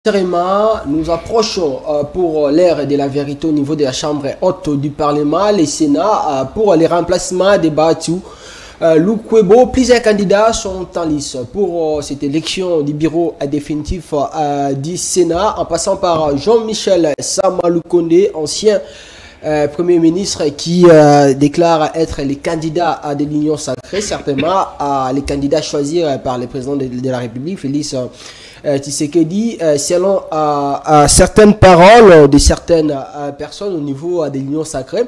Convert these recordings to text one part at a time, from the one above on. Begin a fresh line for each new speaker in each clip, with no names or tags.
Nous approchons pour l'ère de la vérité au niveau de la Chambre haute du Parlement, le Sénat, pour les remplacements des Batou. Lukwebo, plusieurs candidats sont en lice pour cette élection du bureau définitif du Sénat, en passant par Jean-Michel Samalukonde, ancien Premier ministre, qui déclare être les candidats de l'Union sacrée, certainement les candidats choisis par le président de la République, Félix Tshisekedi, selon certaines paroles de certaines personnes au niveau de l'Union sacrée,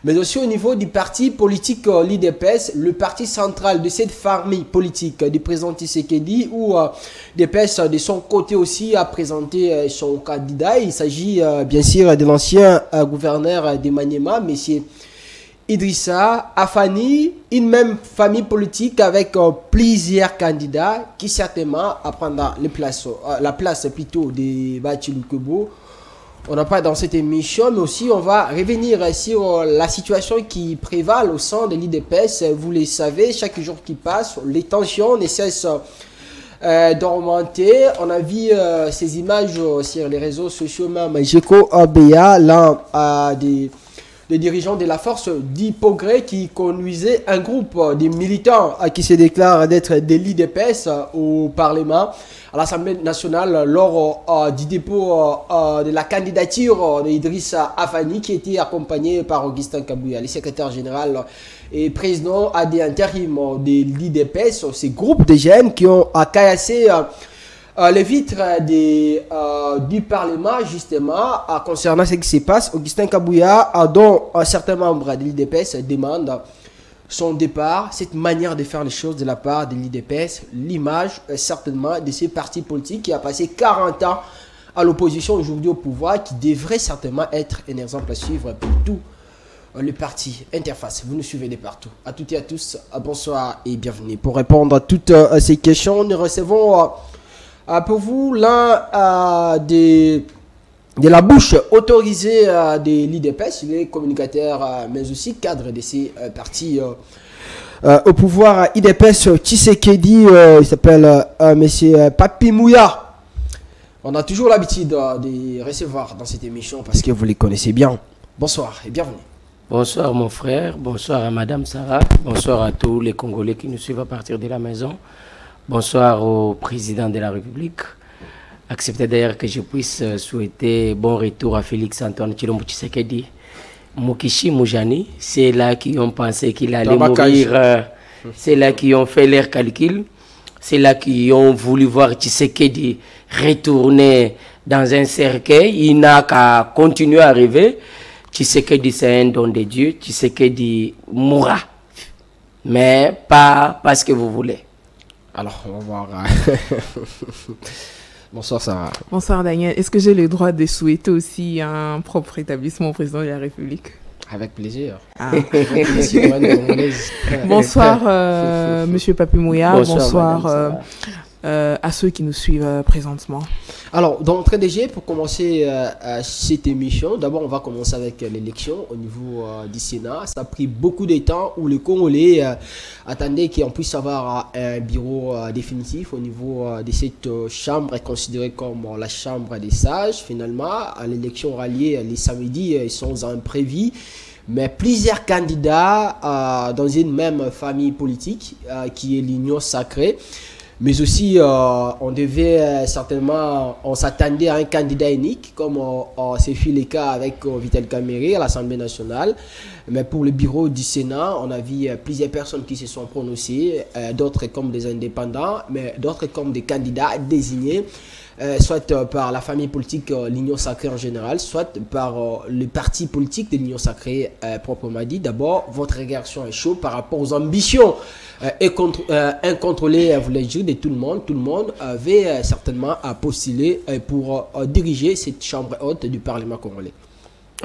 mais aussi au niveau du parti politique l'IDPS, le parti central de cette famille politique du président Tshisekedi, où l'IDPS de son côté aussi a présenté son candidat. Il s'agit bien sûr de l'ancien gouverneur de Maniema, M. Idrissa Afani, une même famille politique avec plusieurs candidats qui certainement prendra la place plutôt de Bati Lukwebo. On n'a pas dans cette émission, mais aussi on va revenir sur la situation qui prévale au sein de l'IDPS. Vous le savez, chaque jour qui passe, les tensions ne cessent d'augmenter. On a vu ces images sur les réseaux sociaux, même Jeko Abea, l'un des dirigeants de la force d'Hypogré, qui conduisait un groupe de militants qui se déclarent d'être de l'IDPS au Parlement, à l'Assemblée nationale, lors du dépôt de la candidature d'Idrissa Afani, qui était accompagné par Augustin Kabouya, le secrétaire général et président des intérim de l'IDPS. Ces groupes de jeunes qui ont caillassé les vitres du Parlement, justement, concernant ce qui se passe. Augustin Kabouya, dont certains membres de l'IDPS demandent son départ, cette manière de faire les choses de la part de l'IDPS, l'image certainement de ce parti politique qui a passé 40 ans à l'opposition, aujourd'hui au pouvoir, qui devrait certainement être un exemple à suivre pour tout le parti Interface. Vous nous suivez de partout. À toutes et à tous, bonsoir et bienvenue. Pour répondre à toutes ces questions, nous recevons pour vous l'un de la bouche autorisée de l'IDPS. Il est communicateur, mais aussi cadre de ces partis au pouvoir. IDPS Tshisekedi, il s'appelle Monsieur Papi Mouya. On a toujours l'habitude de recevoir dans cette émission parce que vous les connaissez bien. Bonsoir et bienvenue.
Bonsoir mon frère, bonsoir à Madame Sarah, bonsoir à tous les Congolais qui nous suivent à partir de la maison. Bonsoir au président de la République. Acceptez d'ailleurs que je puisse souhaiter bon retour à Félix Antoine Tshilombo Tshisekedi. Mokishi Moujani, c'est là qui ont pensé qu'il allait mourir, c'est là qui ont fait leurs calculs, c'est là qui ont voulu voir Tshisekedi retourner dans un cercueil. Il n'a qu'à continuer à rêver. Tshisekedi, c'est un don de Dieu. Tshisekedi mourra, mais pas parce que vous voulez.
Alors, on va voir. Bonsoir Sarah.
Bonsoir Daniel. Est-ce que j'ai le droit de souhaiter aussi un propre établissement au président de la République?
Avec plaisir.
Ah. Bonsoir Monsieur Papi Mouya. Bonsoir à ceux qui nous suivent présentement.
Alors, d'entrée de jeu, pour commencer cette émission, d'abord on va commencer avec l'élection au niveau du Sénat. Ça a pris beaucoup de temps où les Congolais attendaient qu'on puisse avoir un bureau définitif au niveau de cette chambre considérée comme la chambre des sages. Finalement, l'élection aura lieu les samedis, ils sont imprévus. Mais plusieurs candidats dans une même famille politique qui est l'Union sacrée. Mais aussi, on devait certainement, on s'attendait à un candidat unique, comme c'est fait le cas avec Vital Kamerhe à l'Assemblée nationale. Mais pour le bureau du Sénat, on a vu plusieurs personnes qui se sont prononcées, d'autres comme des indépendants, mais d'autres comme des candidats désignés, soit par la famille politique, l'Union sacrée en général, soit par le parti politique de l'Union sacrée proprement dit. D'abord, votre réaction est chaude par rapport aux ambitions incontrôlé, voulais dire, de tout le monde. Tout le monde avait certainement postulé pour diriger cette chambre haute du Parlement congolais.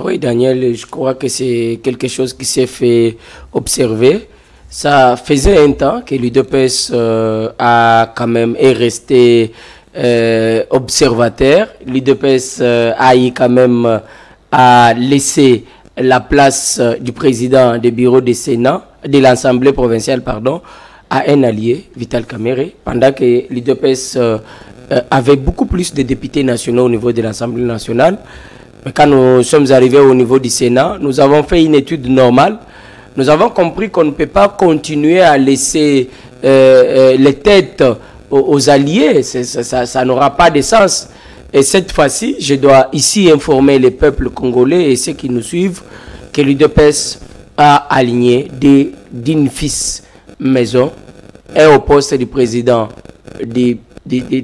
Oui, Daniel, je crois que c'est quelque chose qui s'est fait observer. Ça faisait un temps que l'UDPS a quand même est resté observateur. L'UDPS a eu quand même à laisser la place du président du bureau du Sénat, de l'Assemblée provinciale, pardon, à un allié, Vital Kamerhe, pendant que l'UDPS avait beaucoup plus de députés nationaux au niveau de l'Assemblée nationale. Mais quand nous sommes arrivés au niveau du Sénat, nous avons fait une étude normale. Nous avons compris qu'on ne peut pas continuer à laisser les têtes aux alliés. Ça n'aura pas de sens. Et cette fois-ci, je dois ici informer les peuples congolais et ceux qui nous suivent que l'UDPS a aligné d'une fils maison et au poste du président du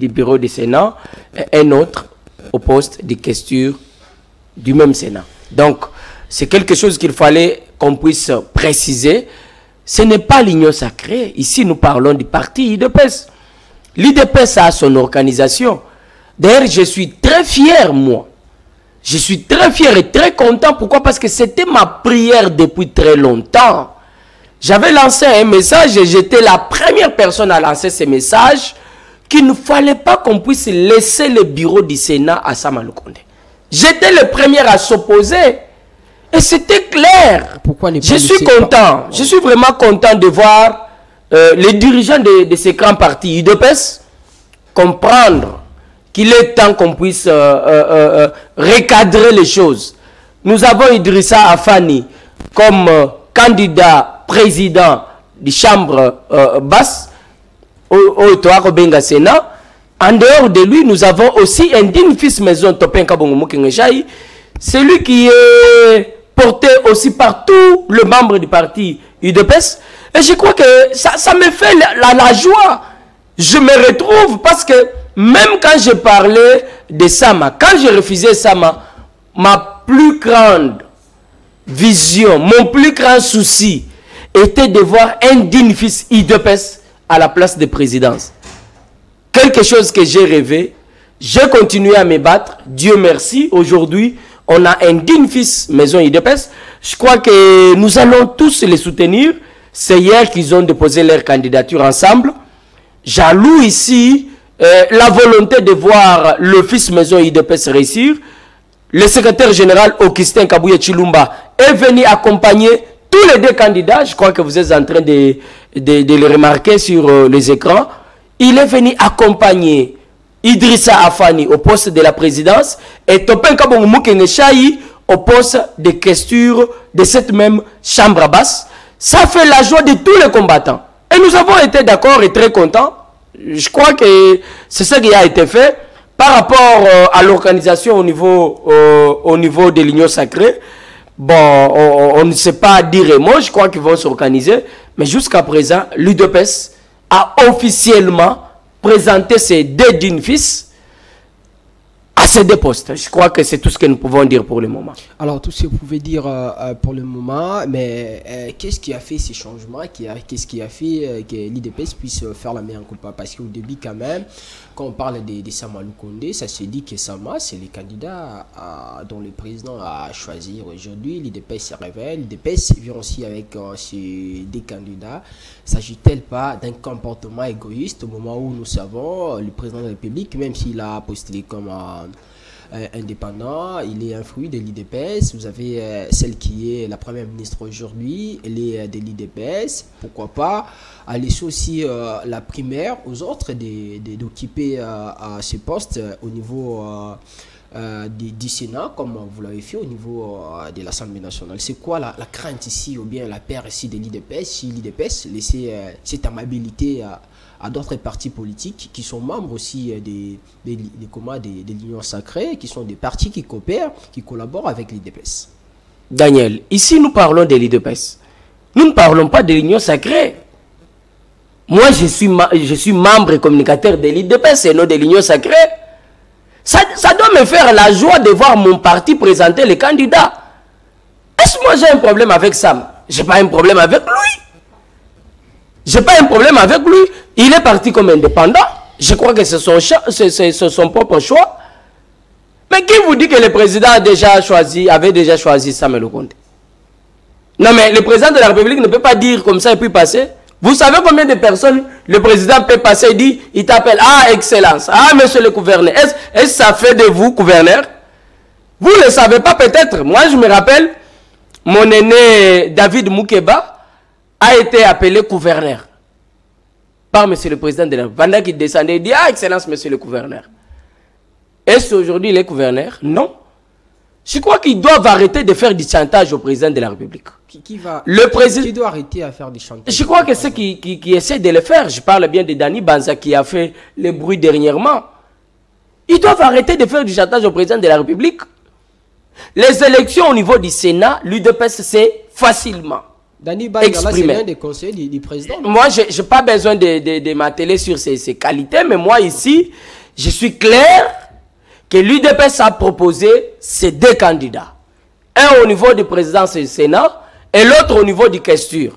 bureau du Sénat et un autre au poste de questure du même Sénat. Donc, c'est quelque chose qu'il fallait qu'on puisse préciser. Ce n'est pas l'union sacrée. Ici, nous parlons du parti UDPS. L'UDPS a son organisation. D'ailleurs, je suis très fier, moi. Je suis très fier et très content. Pourquoi? Parce que c'était ma prière depuis très longtemps. J'avais lancé un message et j'étais la première personne à lancer ce message qu'il ne fallait pas qu'on puisse laisser le bureau du Sénat à Sama Lukonde. J'étais le premier à s'opposer. Et c'était clair.
Pourquoi ne pas
je suis content. Je suis vraiment content de voir les dirigeants de ces grands partis UDPS comprendre qu'il est temps qu'on puisse recadrer les choses. Nous avons Idrissa Afani comme candidat président de chambre basse au Benga Sénat. En dehors de lui, nous avons aussi un digne fils maison Topenka Bongomo Kingechaï, celui qui est porté aussi par tous les membres du parti UDPS. Et je crois que ça me fait la joie. Je me retrouve parce que même quand je parlais de Sama, quand je refusais Sama, ma plus grande vision, mon plus grand souci était de voir un digne fils UDPS à la place de présidence. Quelque chose que j'ai rêvé, j'ai continué à me battre. Dieu merci, aujourd'hui, on a un digne fils maison UDPS. Je crois que nous allons tous les soutenir. C'est hier qu'ils ont déposé leur candidature ensemble. J'alloue ici la volonté de voir le fils maison UDPS réussir. Le secrétaire général Augustin Kabouye Chilumba est venu accompagner tous les deux candidats. Je crois que vous êtes en train de les remarquer sur les écrans. Il est venu accompagner Idrissa Afani au poste de la présidence et Topen Kabongo Mukengechaï au poste de questure de cette même chambre basse. Ça fait la joie de tous les combattants. Et nous avons été d'accord et très contents. Je crois que c'est ce qui a été fait par rapport à l'organisation au niveau de l'Union sacrée. Bon, on ne sait pas dire et moi, je crois qu'ils vont s'organiser. Mais jusqu'à présent, l'UDPS a officiellement présenté ses deux dignes fils à ces deux postes. Je crois que c'est tout ce que nous pouvons dire pour le moment.
Alors, tout ce que vous pouvez dire pour le moment, mais qu'est-ce qui a fait ces changements? Qu'est-ce qui a fait que l'IDPS puisse faire la meilleure culpa? Parce qu'au début, quand même, quand on parle de Sama Lukonde, ça se dit que Sama, c'est le candidat dont le président a choisi aujourd'hui. L'IDPS se révèle. L'IDPS vient aussi avec ces deux candidats. S'agit-il pas d'un comportement égoïste au moment où nous savons le président de la République, même s'il a postulé comme indépendant, il est un fruit de l'IDPS. Vous avez celle qui est la première ministre aujourd'hui, elle est de l'IDPS. Pourquoi pas laisser aussi la primaire aux autres d'occuper ce poste au niveau du Sénat, comme vous l'avez fait au niveau de l'Assemblée nationale. C'est quoi la crainte ici, ou bien la peur ici de l'IDPS, si l'IDPS laissait cette amabilité à d'autres partis politiques qui sont membres aussi de l'Union sacrée, qui sont des partis qui coopèrent, qui collaborent avec l'IDPS?
Daniel, ici nous parlons de l'IDPS. Nous ne parlons pas de l'Union sacrée. Moi, je suis membre et communicateur de l'IDPS et non de l'Union sacrée. Ça doit me faire la joie de voir mon parti présenter les candidats. Est-ce que moi j'ai un problème avec Sam? Je n'ai pas un problème avec lui. Je n'ai pas un problème avec lui. Il est parti comme indépendant. Je crois que c'est son propre choix. Mais qui vous dit que le président avait déjà choisi Sam Lukonde? Non, mais le président de la République ne peut pas dire comme ça et puis passer. Vous savez combien de personnes le président peut passer et dire, il t'appelle, ah, Excellence, ah, monsieur le gouverneur. Est-ce que ça fait de vous, gouverneur? Vous ne le savez pas peut-être. Moi, je me rappelle, mon aîné David Moukeba a été appelé gouverneur. par M. le Président de la République. Pendant qu'il descendait, il dit « Ah, Excellence, M. le Gouverneur ». Est-ce aujourd'hui les gouverneurs? Non. Je crois qu'ils doivent arrêter de faire du chantage au Président de la République.
Qui doit arrêter à faire du chantage?
Je crois que ceux qui essaient de le faire, je parle bien de Dani Banza qui a fait le bruit dernièrement, ils doivent arrêter de faire du chantage au Président de la République. Les élections au niveau du Sénat, l'UDPS s'est facilement exprimé.
C'est l'un des conseillers du président.
Moi, je n'ai pas besoin de m'atteler sur ses qualités, mais moi ici, je suis clair que l'UDPS a proposé ces deux candidats. Un au niveau du président du Sénat et l'autre au niveau du questure.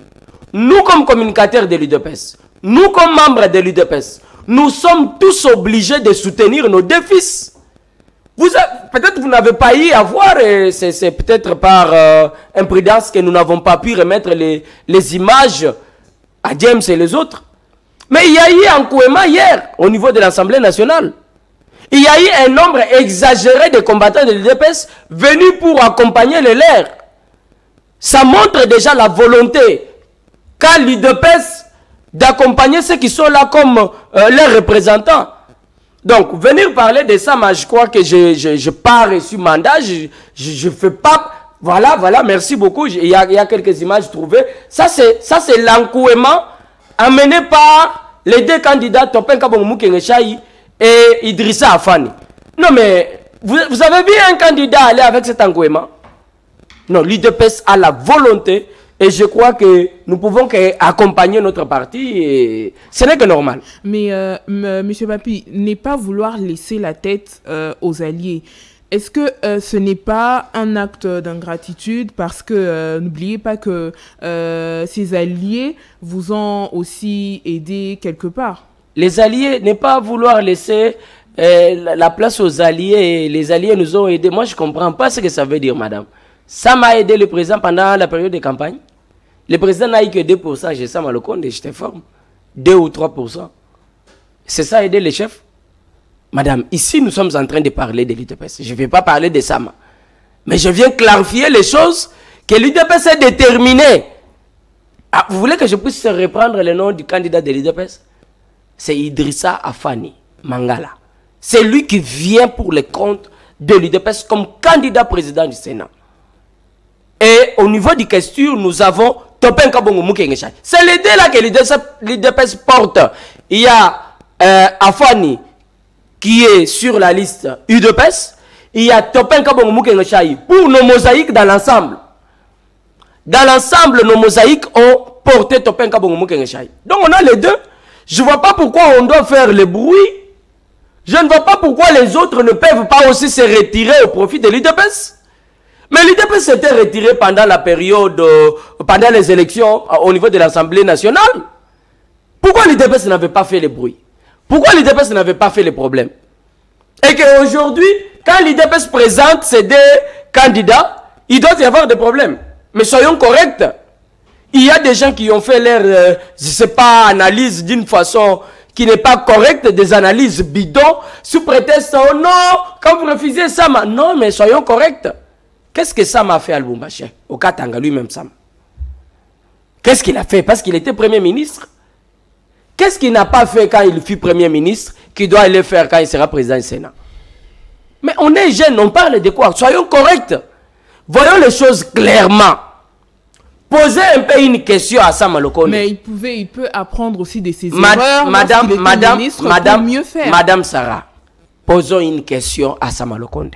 Nous, comme communicateurs de l'UDPS, nous, comme membres de l'UDPS, nous sommes tous obligés de soutenir nos deux fils. Peut-être vous n'avez pas eu à voir, c'est peut-être par imprudence que nous n'avons pas pu remettre les images à James et les autres. Mais il y a eu un Kouema hier au niveau de l'Assemblée nationale. Il y a eu un nombre exagéré de combattants de l'UDPS venus pour accompagner les leurs. Ça montre déjà la volonté qu'a l'UDPS d'accompagner ceux qui sont là comme leurs représentants. Donc, venir parler de ça, je crois que je pas reçu mandat, je fais pas... Voilà, merci beaucoup. Il y a quelques images trouvées. Ça, c'est l'encouement amené par les deux candidats, Topin Kabongou Kengechaï et Idrissa Afani. Non, mais vous avez vu un candidat aller avec cet engouement? Non, l'UDPS a la volonté et je crois que nous pouvons accompagner notre parti et ce n'est que normal.
Mais, M. Papi, n'est pas vouloir laisser la tête aux alliés. Est-ce que ce n'est pas un acte d'ingratitude parce que n'oubliez pas que ces alliés vous ont aussi aidé quelque part?
Les alliés, n'est pas vouloir laisser la place aux alliés. Les alliés nous ont aidés. Moi, je ne comprends pas ce que ça veut dire, madame. Ça m'a aidé le président pendant la période de campagne. Le président n'a eu que 2%. J'ai ça, le compte et je t'informe. 2 ou 3%. C'est ça aider les chefs? Madame, ici, nous sommes en train de parler de l'UDPS. Je ne vais pas parler de Sama. Mais je viens clarifier les choses que l'UDPS est déterminé. Ah, vous voulez que je puisse reprendre le nom du candidat de l'UDPS? C'est Idrissa Afani Mangala. C'est lui qui vient pour le compte de l'UDPS comme candidat président du Sénat. Et au niveau du questure, nous avons Topin Kabongou Moukengecha. C'est les deux là que l'UDPS porte. Il y a Afani qui est sur la liste UDPS. Il y a Topin Kabongou Moukengecha pour nos mosaïques dans l'ensemble. Dans l'ensemble, nos mosaïques ont porté Topin Kabongou Moukengecha. Donc on a les deux. Je ne vois pas pourquoi on doit faire le bruit. Je ne vois pas pourquoi les autres ne peuvent pas aussi se retirer au profit de l'UDPS. Mais l'UDPS s'était retiré pendant la période, pendant les élections au niveau de l'Assemblée nationale. Pourquoi l'UDPS n'avait pas fait le bruit? Pourquoi l'UDPS n'avait pas fait le problème? Et qu'aujourd'hui, quand l'UDPS présente ces deux candidats, il doit y avoir des problèmes. Mais soyons corrects. Il y a des gens qui ont fait leur, je ne sais pas, analyse d'une façon qui n'est pas correcte, des analyses bidons, sous prétexte, oh non, quand vous refusez Sama. Non, mais soyons corrects. Qu'est-ce que Sama a fait à Lubumbashi? Au Katanga, lui-même Sama. Qu'est-ce qu'il a fait? Parce qu'il était Premier ministre. Qu'est-ce qu'il n'a pas fait quand il fut Premier ministre, qu'il doit aller faire quand il sera président du Sénat? Mais on est jeunes, on parle de quoi? Soyons corrects. Voyons les choses clairement. Posez un peu une question à Sama Lokonde.
Mais il peut apprendre aussi de ses erreurs.
Madame Sarah, posons une question à Sama Lokonde.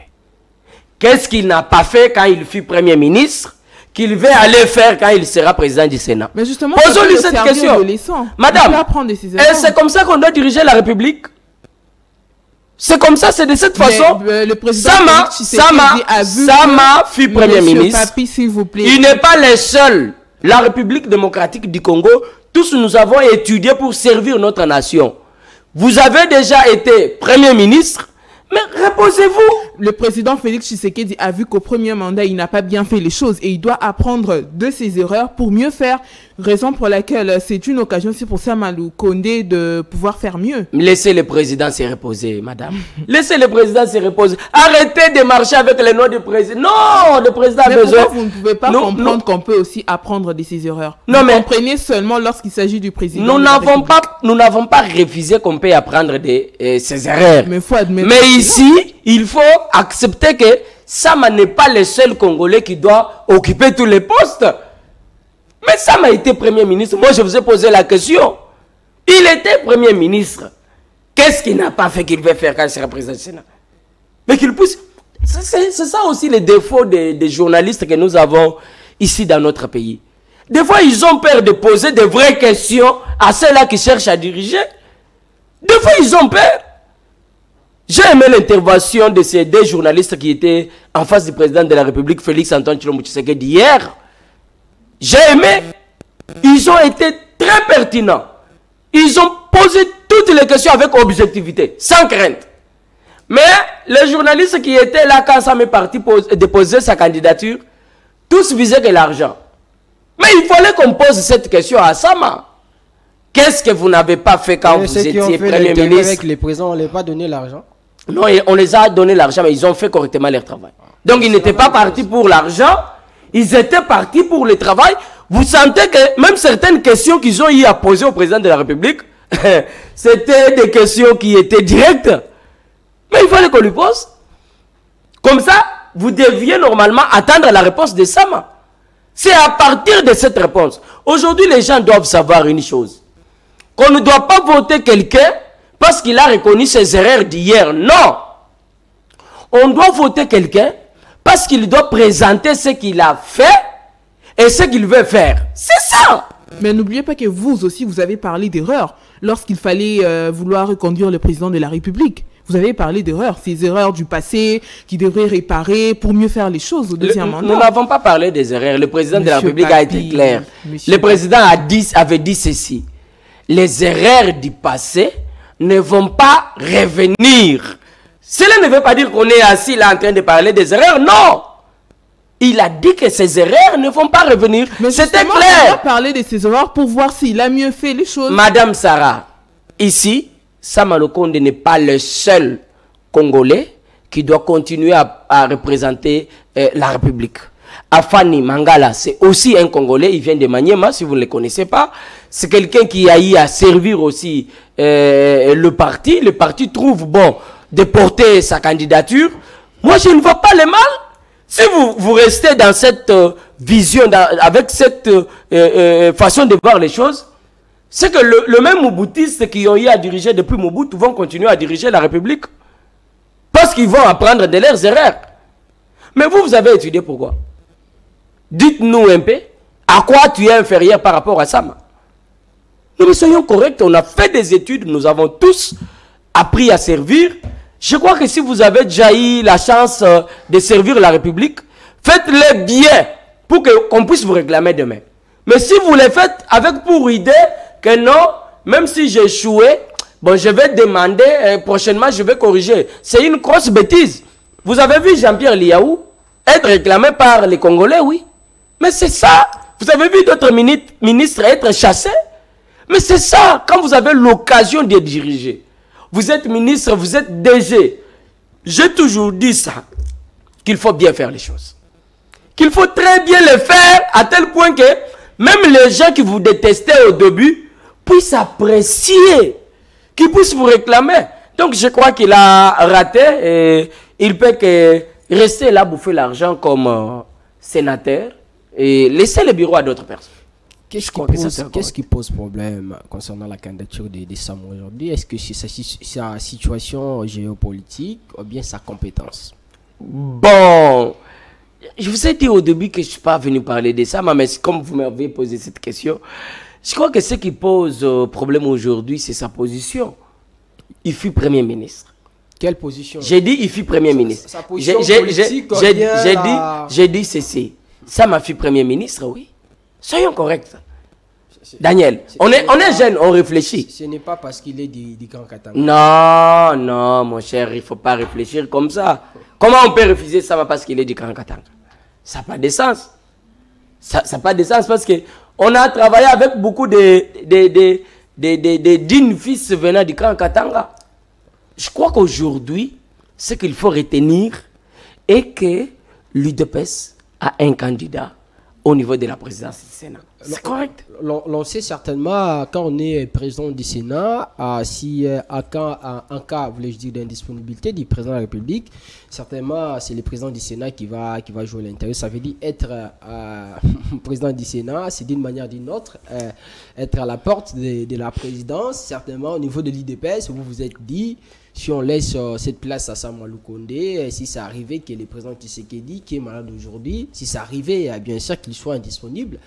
Qu'est-ce qu'il n'a pas fait quand il fut Premier ministre, qu'il va aller faire quand il sera président du Sénat?
Mais justement,
posons-lui cette question. Madame, c'est comme ça qu'on doit diriger la République? C'est comme ça, c'est de cette façon.
Le président
Sama fut Premier ministre.
Papi, s'il vous plaît.
Il n'est pas le seul. La République démocratique du Congo, tous nous avons étudié pour servir notre nation. Vous avez déjà été Premier ministre, mais reposez-vous.
le président Félix Tshisekedi a vu qu'au premier mandat, il n'a pas bien fait les choses et il doit apprendre de ses erreurs pour mieux faire. Raison pour laquelle c'est une occasion aussi pour Samalou Condé de pouvoir faire mieux.
Laissez le président se reposer, madame. Laissez le président se reposer. Arrêtez de marcher avec les noms du président. Non, le président a besoin.
Vous ne pouvez pas comprendre qu'on peut aussi apprendre de ses erreurs.
Non, mais
comprenez seulement lorsqu'il s'agit du président.
Nous n'avons pas refusé qu'on peut apprendre de ses erreurs.
Mais faut admettre.
Mais ici, il faut accepter que Sama n'est pas le seul Congolais qui doit occuper tous les postes. Mais Sam a été Premier ministre. Moi, je vous ai posé la question. Il était Premier ministre. Qu'est-ce qu'il n'a pas fait qu'il veut faire quand il sera président du Sénat? Mais qu'il puisse... C'est ça aussi le défaut des journalistes que nous avons ici dans notre pays. Des fois, ils ont peur de poser de vraies questions à ceux-là qui cherchent à diriger. Des fois, ils ont peur. J'ai aimé l'intervention de ces deux journalistes qui étaient en face du président de la République, Félix Antoine Tshilombo Tshisekedi, hier. J'ai aimé. Ils ont été très pertinents. Ils ont posé toutes les questions avec objectivité, sans crainte. Mais les journalistes qui étaient là quand Sam est parti déposer sa candidature, tous visaient que l'argent. Mais il fallait qu'on pose cette question à Sama. Qu'est-ce que vous n'avez pas fait quand vous étiez Premier ministre?
Avec les présidents, on ne les a pas donné l'argent.
Non, on les a donné l'argent, mais ils ont fait correctement leur travail. Donc ils n'étaient pas partis pour l'argent, ils étaient partis pour le travail. Vous sentez que même certaines questions qu'ils ont eu à poser au président de la République, c'était des questions qui étaient directes. Mais il fallait qu'on lui pose. Comme ça, vous deviez normalement attendre la réponse de Sama. C'est à partir de cette réponse. Aujourd'hui, les gens doivent savoir une chose. Qu'on ne doit pas voter quelqu'un parce qu'il a reconnu ses erreurs d'hier. Non. On doit voter quelqu'un parce qu'il doit présenter ce qu'il a fait et ce qu'il veut faire. C'est ça.
Mais n'oubliez pas que vous aussi, vous avez parlé d'erreurs lorsqu'il fallait vouloir reconduire le président de la République. Vous avez parlé d'erreurs, ces erreurs du passé qui devraient réparer pour mieux faire les choses au deuxième mandat.
Nous n'avons pas parlé des erreurs. Le président de la République a été clair. Le président avait dit ceci. Les erreurs du passé ne vont pas revenir. Cela ne veut pas dire qu'on est assis là en train de parler des erreurs. Non. Il a dit que ces erreurs ne vont pas revenir. C'était clair.
On va parler de ces erreurs pour voir s'il a mieux fait les choses.
Madame Sarah, ici, Samalou Condé n'est pas le seul Congolais qui doit continuer à représenter la République. Afani Mangala, c'est aussi un Congolais, il vient de Maniema, si vous ne le connaissez pas. C'est quelqu'un qui a eu à servir aussi le parti. Le parti trouve bon de porter sa candidature. Moi, je ne vois pas le mal. Si vous restez dans cette vision, avec cette façon de voir les choses, c'est que le même Mobutistes qui ont eu à diriger depuis Mobutu vont continuer à diriger la République. Parce qu'ils vont apprendre de leurs erreurs. Mais vous avez étudié pourquoi? Dites-nous un peu, à quoi tu es inférieur par rapport à Sama? Nous soyons corrects, on a fait des études, nous avons tous appris à servir. Je crois que si vous avez déjà eu la chance de servir la République, faites-le bien pour qu'on puisse vous réclamer demain. Mais si vous le faites avec pour idée que non, même si j'ai échoué, bon, je vais demander, prochainement je vais corriger. C'est une grosse bêtise. Vous avez vu Jean-Pierre Liaou être réclamé par les Congolais, oui. Mais c'est ça. Vous avez vu d'autres ministres être chassés. Mais c'est ça, quand vous avez l'occasion de diriger. Vous êtes ministre, vous êtes DG. J'ai toujours dit ça, qu'il faut bien faire les choses. Qu'il faut très bien les faire, à tel point que même les gens qui vous détestaient au début puissent apprécier, qu'ils puissent vous réclamer. Donc je crois qu'il a raté et il peut que rester là, bouffer l'argent comme sénateur et laisser le bureau à d'autres personnes.
Qu'est-ce qui pose problème concernant la candidature de Sam aujourd'hui? Est-ce que c'est sa situation géopolitique ou bien sa compétence?
Bon, je vous ai dit au début que je ne suis pas venu parler de ça, mais comme vous m'avez posé cette question, je crois que ce qui pose problème aujourd'hui, c'est sa position. Il fut Premier ministre.
Quelle position?
J'ai dit il fut Premier ministre.
Sa position politique,
j'ai dit ceci. Ça m'a fait Premier ministre, oui. Soyons corrects. Daniel, on est jeune, on réfléchit.
Ce n'est pas parce qu'il est du Grand Katanga.
Non, non, mon cher, il ne faut pas réfléchir comme ça. Comment on peut refuser ça parce qu'il est du Grand Katanga? Ça n'a pas de sens. Ça n'a pas de sens parce qu'on a travaillé avec beaucoup de dignes fils venant du Grand Katanga. Je crois qu'aujourd'hui, ce qu'il faut retenir est que l'UDPS a un candidat au niveau de la présidence du Sénat. C'est correct.
On sait certainement, quand on est président du Sénat, si en cas, voulais-je dire, d'indisponibilité du président de la République, certainement c'est le président du Sénat qui va jouer l'intérêt. Ça veut dire être président du Sénat, c'est d'une manière ou d'une autre, être à la porte de la présidence. Certainement au niveau de l'UDPS, vous vous êtes dit, si on laisse cette place à Samuel Lukonde, si ça arrivait que le président Tshisekedi, qui est malade aujourd'hui, si ça arrivait, bien sûr qu'il soit indisponible,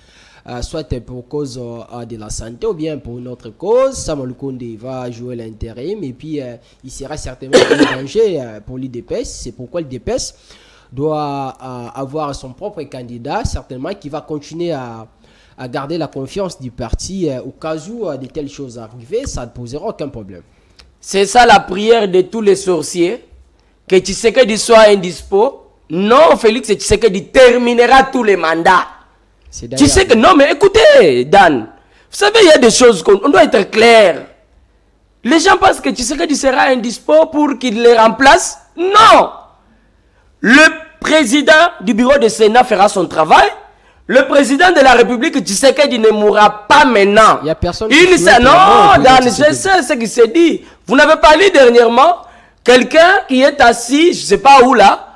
soit pour cause de la santé ou bien pour une autre cause, Samuel Lukonde va jouer l'intérim et puis il sera certainement un danger pour l'UDPS. C'est pourquoi l'UDPS doit avoir son propre candidat, certainement qui va continuer à garder la confiance du parti au cas où de telles choses arrivent, ça ne posera aucun problème.
C'est ça la prière de tous les sorciers, que Tshisekedi soit indispo. Non, Félix Tshisekedi terminera tous les mandats. Tu sais que non, mais écoutez, Dan, vous savez, il y a des choses qu'on doit être clair. Les gens pensent que Tshisekedi sera indispo pour qu'il les remplace. Non! Le président du bureau du Sénat fera son travail. Le président de la République, Tshisekedi, ne mourra pas maintenant.
Il n'y a personne
non, Dan, je sais ce qui s'est dit. Vous n'avez pas lu dernièrement quelqu'un qui est assis, je ne sais pas où là,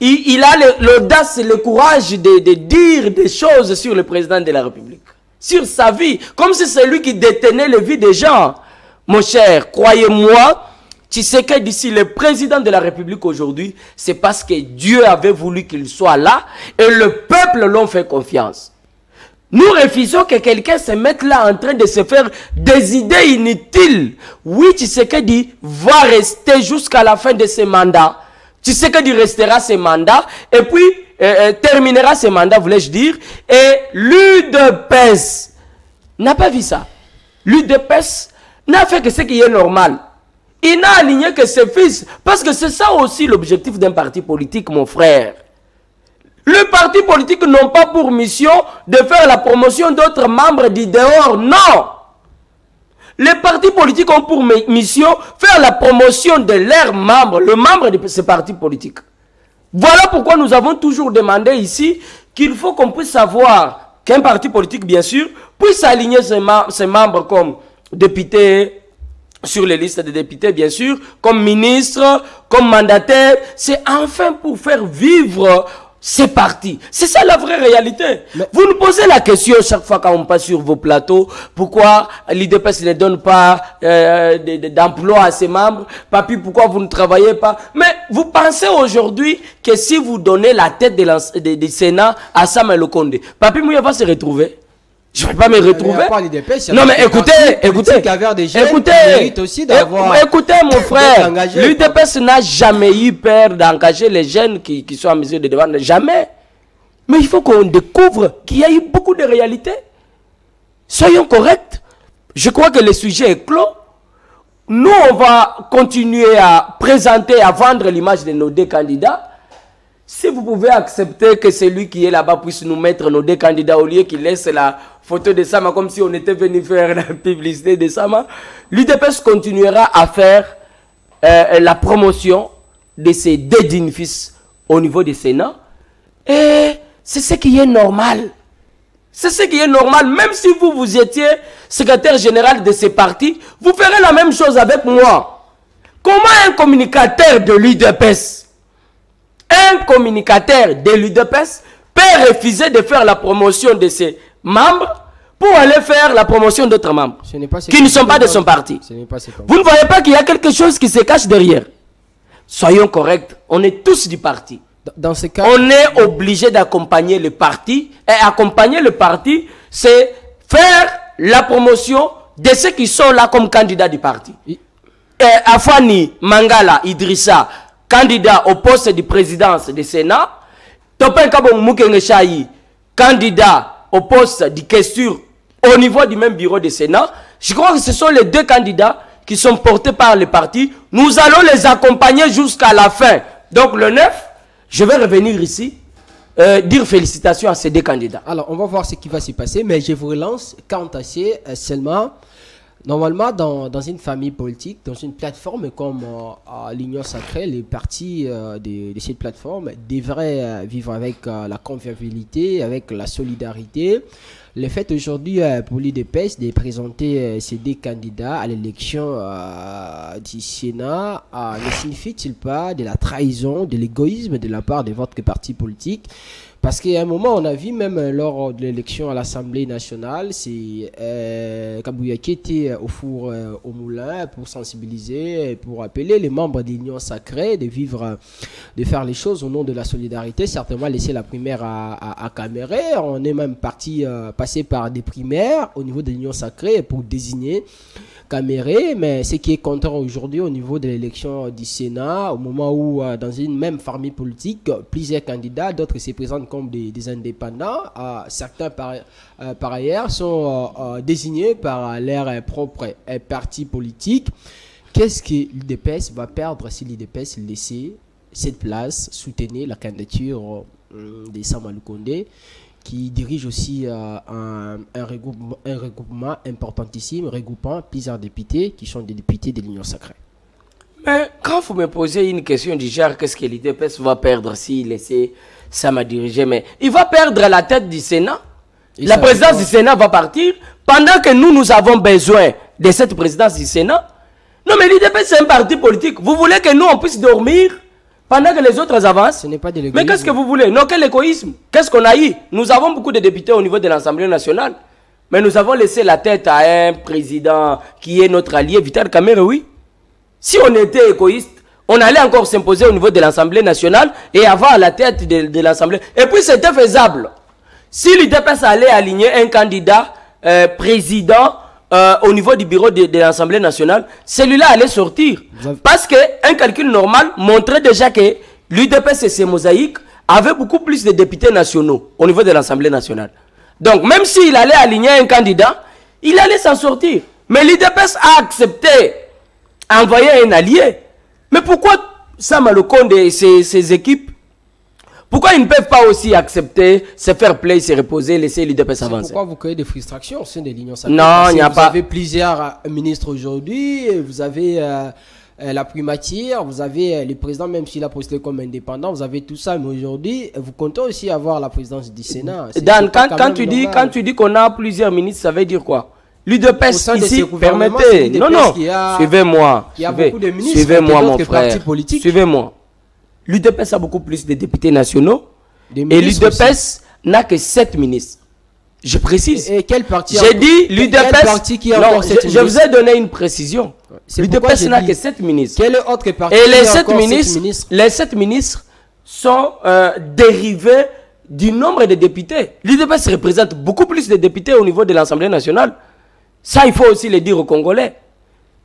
il a l'audace et le courage de dire des choses sur le président de la République, sur sa vie, comme si c'est lui qui détenait la vie des gens. Mon cher, croyez-moi, Tshisekedi, d'ici le président de la République aujourd'hui, c'est parce que Dieu avait voulu qu'il soit là et le peuple l'ont fait confiance. Nous refusons que quelqu'un se mette là en train de se faire des idées inutiles. Oui, Tshisekedi va rester jusqu'à la fin de ses mandats. Tshisekedi restera ses mandats et puis terminera ses mandats, voulais-je dire. Et l'UDPS n'a pas vu ça. L'UDPS n'a fait que ce qui est normal. Il n'a aligné que ses fils. Parce que c'est ça aussi l'objectif d'un parti politique, mon frère. Les partis politiques n'ont pas pour mission de faire la promotion d'autres membres du dehors. Non! Les partis politiques ont pour mission faire la promotion de leurs membres, le membre de ces partis politiques. Voilà pourquoi nous avons toujours demandé ici qu'il faut qu'on puisse savoir qu'un parti politique, bien sûr, puisse aligner ses membres comme députés, sur les listes de députés, bien sûr, comme ministres, comme mandataires. C'est enfin pour faire vivre ces partis. C'est ça la vraie réalité. Mais vous nous posez la question chaque fois quand on passe sur vos plateaux, pourquoi l'UDPS ne donne pas d'emploi à ses membres? Papi, pourquoi vous ne travaillez pas? Mais vous pensez aujourd'hui que si vous donnez la tête du Sénat à Samuel Lukonde, Papi Mouya va se retrouver? Je ne vais pas me retrouver. Non mais écoutez, mon frère, l'UDPS n'a jamais eu peur d'engager les jeunes qui sont en mesure de défendre. Jamais. Mais il faut qu'on découvre qu'il y a eu beaucoup de réalités. Soyons corrects. Je crois que le sujet est clos. Nous, on va continuer à présenter, à vendre l'image de nos deux candidats. Si vous pouvez accepter que celui qui est là-bas puisse nous mettre nos deux candidats au lieu qu'il laisse la photo de Sama comme si on était venu faire la publicité de Sama, l'UDPS continuera à faire la promotion de ces deux dignes fils au niveau du Sénat. Et c'est ce qui est normal. C'est ce qui est normal. Même si vous étiez secrétaire général de ces partis, vous ferez la même chose avec moi. Comment un communicateur de l'UDPS, peut refuser de faire la promotion de ses membres pour aller faire la promotion d'autres membres qui ne sont pas de son parti? Vous ne voyez pas qu'il y a quelque chose qui se cache derrière? Soyons corrects, on est tous du parti.
Dans ce cas,
on est obligé d'accompagner le parti. Et accompagner le parti, c'est faire la promotion de ceux qui sont là comme candidats du parti. Et Afani Mangala Idrissa, candidat au poste de présidence du Sénat. Topen Kabon Mukenge Chahi, candidat au poste de questure au niveau du même bureau du Sénat. Je crois que ce sont les deux candidats qui sont portés par les partis. Nous allons les accompagner jusqu'à la fin. Donc le 9, je vais revenir ici, dire félicitations à ces deux candidats.
Alors, on va voir ce qui va se passer, mais je vous relance quant à seulement. Normalement, dans une famille politique, dans une plateforme comme l'Union Sacrée, les partis de cette plateforme devraient vivre avec la convivialité, avec la solidarité. Le fait aujourd'hui pour l'UDPS de présenter ces deux candidats à l'élection du Sénat ne signifie-t-il pas de la trahison, de l'égoïsme de la part de votre parti politique? Parce qu'à un moment, on a vu même lors de l'élection à l'Assemblée nationale, c'est Kabouya qui était au four au moulin pour sensibiliser, pour appeler les membres de l'Union Sacrée de vivre, de faire les choses au nom de la solidarité. Certainement laisser la primaire à Caméré. On est même parti passer par des primaires au niveau de l'Union Sacrée pour désigner Caméré, mais ce qui est content aujourd'hui au niveau de l'élection du Sénat, au moment où dans une même famille politique, plusieurs candidats, d'autres se présentent comme des indépendants, certains par ailleurs sont désignés par leur propre parti politique. Qu'est-ce que l'UDPS va perdre si l'UDPS laissait cette place, soutenir la candidature de Samuel Condé, qui dirige aussi un regroupement importantissime, regroupant plusieurs députés qui sont des députés de l'Union Sacrée.
Mais quand vous me posez une question du genre, qu'est-ce que l'UDPS va perdre s'il laissait Sama diriger, mais il va perdre la tête du Sénat. La présidence du Sénat va partir pendant que nous avons besoin de cette présidence du Sénat. Non, mais l'UDPS, c'est un parti politique. Vous voulez que nous, on puisse dormir pendant que les autres avancent?
Ce n'est pas de l'égoïsme.
Mais qu'est-ce que vous voulez? Non, quel égoïsme? Qu'est-ce qu'on a eu? Nous avons beaucoup de députés au niveau de l'Assemblée nationale. Mais nous avons laissé la tête à un président qui est notre allié, Vital Kamerhe, oui. Si on était égoïste, on allait encore s'imposer au niveau de l'Assemblée nationale et avoir la tête de l'Assemblée. Et puis c'était faisable. Si l'UDPS allait aligner un candidat président au niveau du bureau de l'Assemblée nationale, celui-là allait sortir. Parce qu'un calcul normal montrait déjà que l'UDPS et ses mosaïques avaient beaucoup plus de députés nationaux au niveau de l'Assemblée nationale. Donc même s'il allait aligner un candidat, il allait s'en sortir. Mais l'UDPS a accepté d'envoyer un allié. Mais pourquoi Samuel Condé et ses équipes, pourquoi ils ne peuvent pas aussi accepter, se faire play, se reposer, laisser l'UDPS avancer?
Pourquoi vous créez des frustrations au sein de l'Union Sacrée?
Non, il n'y a pas.
Vous avez plusieurs ministres aujourd'hui, vous avez la primature, vous avez le président, même s'il a posté comme indépendant, vous avez tout ça, mais aujourd'hui, vous comptez aussi avoir la présidence du Sénat.
Dan, quand tu dis qu'on a plusieurs ministres, ça veut dire quoi? L'UDPS ici, permettez. Non, non, suivez-moi. Suivez-moi, mon frère. Suivez-moi. L'UDPS a beaucoup plus de députés nationaux. Et l'UDPS n'a que 7 ministres. Je précise.
Et quel parti?
J'ai dit l'UDPS. Je vous ai donné une précision. L'UDPS n'a que 7 ministres.
Quel autre parti?
Et les 7 ministres sont dérivés du nombre de députés. L'UDPS représente beaucoup plus de députés au niveau de l'Assemblée nationale. Ça, il faut aussi le dire aux Congolais.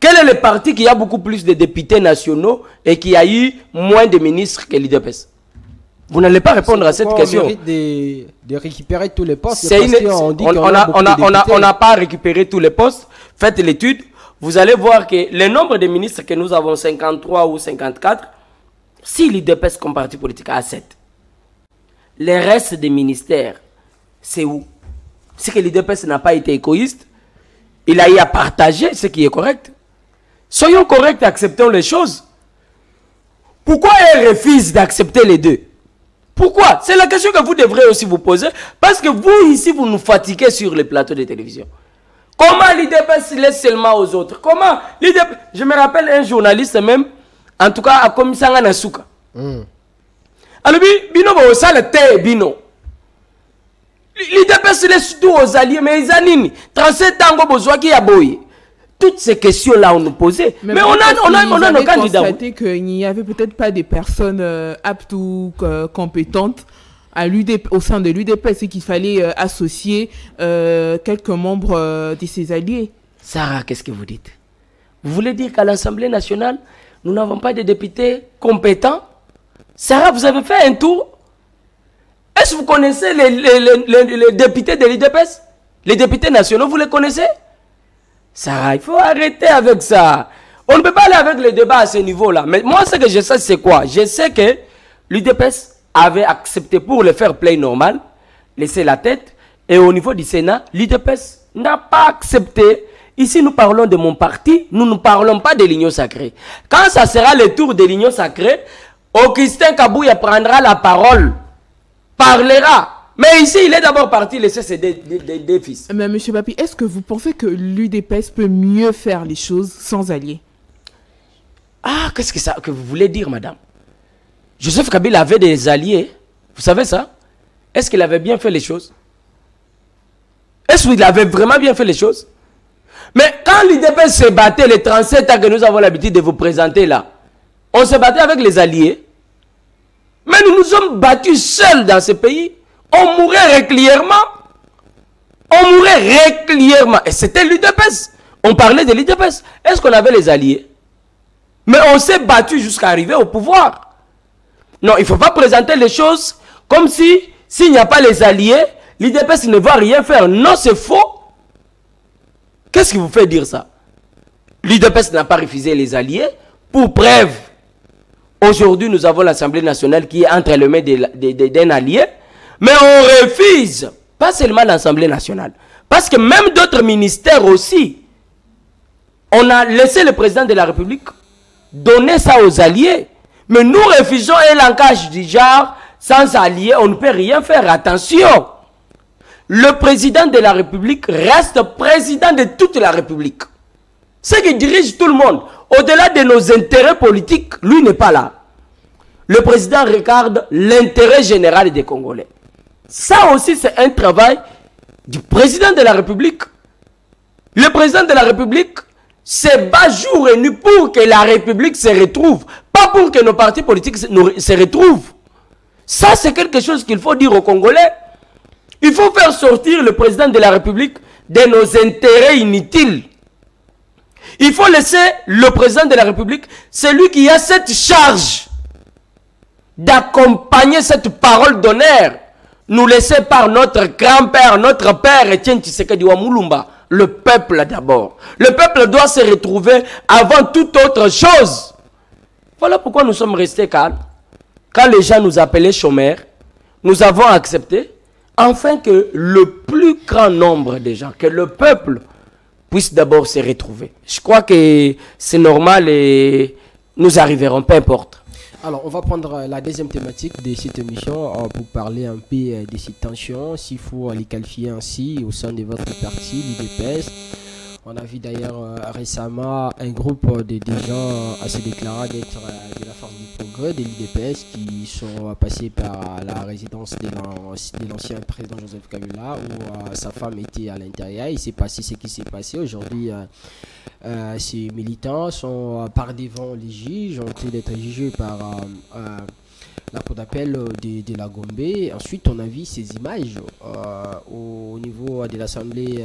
Quel est le parti qui a beaucoup plus de députés nationaux et qui a eu moins de ministres que l'UDPS? Vous n'allez pas répondre à cette question.
On mérite de récupérer tous les postes.
On n'a pas récupéré tous les postes. Faites l'étude. Vous allez voir que le nombre de ministres que nous avons, 53 ou 54, si l'UDPS comme parti politique a 7, les restes des ministères, c'est où? C'est que l'UDPS n'a pas été égoïste. Il a eu à partager ce qui est correct. Soyons corrects et acceptons les choses. Pourquoi elle refuse d'accepter les deux? Pourquoi? C'est la question que vous devrez aussi vous poser. Parce que vous, ici, vous nous fatiguez sur les plateaux de télévision. Comment l'UDPS laisse seulement aux autres? Comment l'UDPS... Je me rappelle un journaliste même, en tout cas, à Komisanga Nasuka. Alors, bino, ça le thé, bino. L'UDPS laisse tout aux alliés, mais ils animent. 37 ans, besoin qui a boyé. Toutes ces questions-là, on nous posait. Mais on a nos candidats.
Constaté qu'il n'y avait peut-être pas des personnes aptes ou compétentes au sein de l'UDPS et qu'il fallait associer quelques membres de ses alliés.
Sarah, qu'est-ce que vous dites? Vous voulez dire qu'à l'Assemblée nationale, nous n'avons pas de députés compétents? Sarah, vous avez fait un tour? Est-ce que vous connaissez les députés de l'UDPS? Les députés nationaux, vous les connaissez? Ça, il faut arrêter avec ça. On ne peut pas aller avec les débats à ce niveau-là. Mais moi, ce que je sais, c'est quoi? Je sais que l'UDPS avait accepté pour le fair play normal, laisser la tête. Et au niveau du Sénat, l'UDPS n'a pas accepté. Ici, nous parlons de mon parti. Nous ne parlons pas de l'Union sacrée. Quand ça sera le tour de l'Union sacrée, Augustin Kabouya prendra la parole, parlera. Mais ici, il est d'abord parti laisser ses deux fils.
Mais M. Papi, est-ce que vous pensez que l'UDPS peut mieux faire les choses sans alliés?
Ah, qu'est-ce que vous voulez dire, madame? Joseph Kabila avait des alliés. Vous savez ça? Est-ce qu'il avait bien fait les choses? Est-ce qu'il avait vraiment bien fait les choses? Mais quand l'UDPS se battait les 37 ans que nous avons l'habitude de vous présenter là, on se battait avec les alliés. Mais nous nous sommes battus seuls dans ce pays. On mourait régulièrement. On mourait régulièrement. Et c'était l'UDPS. On parlait de l'UDPS. Est-ce qu'on avait les alliés? Mais on s'est battu jusqu'à arriver au pouvoir. Non, il ne faut pas présenter les choses comme si, s'il n'y a pas les alliés, l'UDPS ne va rien faire. Non, c'est faux. Qu'est-ce qui vous fait dire ça? L'UDPS n'a pas refusé les alliés. Pour preuve, aujourd'hui, nous avons l'Assemblée nationale qui est entre les mains d'un allié. Mais on refuse, pas seulement l'Assemblée nationale, parce que même d'autres ministères aussi, on a laissé le président de la République donner ça aux alliés. Mais nous refusons un langage du genre, sans alliés, on ne peut rien faire. Attention, le président de la République reste président de toute la République. C'est qui dirige tout le monde. Au-delà de nos intérêts politiques, lui n'est pas là. Le président regarde l'intérêt général des Congolais. Ça aussi, c'est un travail du président de la République. Le président de la République se bat jour et nuit pour que la République se retrouve. Pas pour que nos partis politiques se retrouvent. Ça, c'est quelque chose qu'il faut dire aux Congolais. Il faut faire sortir le président de la République de nos intérêts inutiles. Il faut laisser le président de la République, celui qui a cette charge d'accompagner cette parole d'honneur, nous laisser par notre grand-père, notre père Etienne Tshisekedi wa Mulumba, le peuple d'abord. Le peuple doit se retrouver avant toute autre chose. Voilà pourquoi nous sommes restés calmes. Quand les gens nous appelaient chômeurs, nous avons accepté, afin que le plus grand nombre de gens, que le peuple puisse d'abord se retrouver. Je crois que c'est normal et nous arriverons, peu importe.
Alors, on va prendre la deuxième thématique de cette émission pour parler un peu de ces tensions, s'il faut les qualifier ainsi au sein de votre parti, l'UDPS. On a vu d'ailleurs récemment un groupe de gens assez déclarés d'être de la force du progrès de l'UDPS qui sont passés par la résidence de l'ancien président Joseph Kabila où sa femme était à l'intérieur. Il s'est passé ce qui s'est passé. Aujourd'hui, ces militants sont par devant les juges, ont été d'être jugés par la cour d'appel de la Gombe. Ensuite, on a vu ces images au niveau de l'Assemblée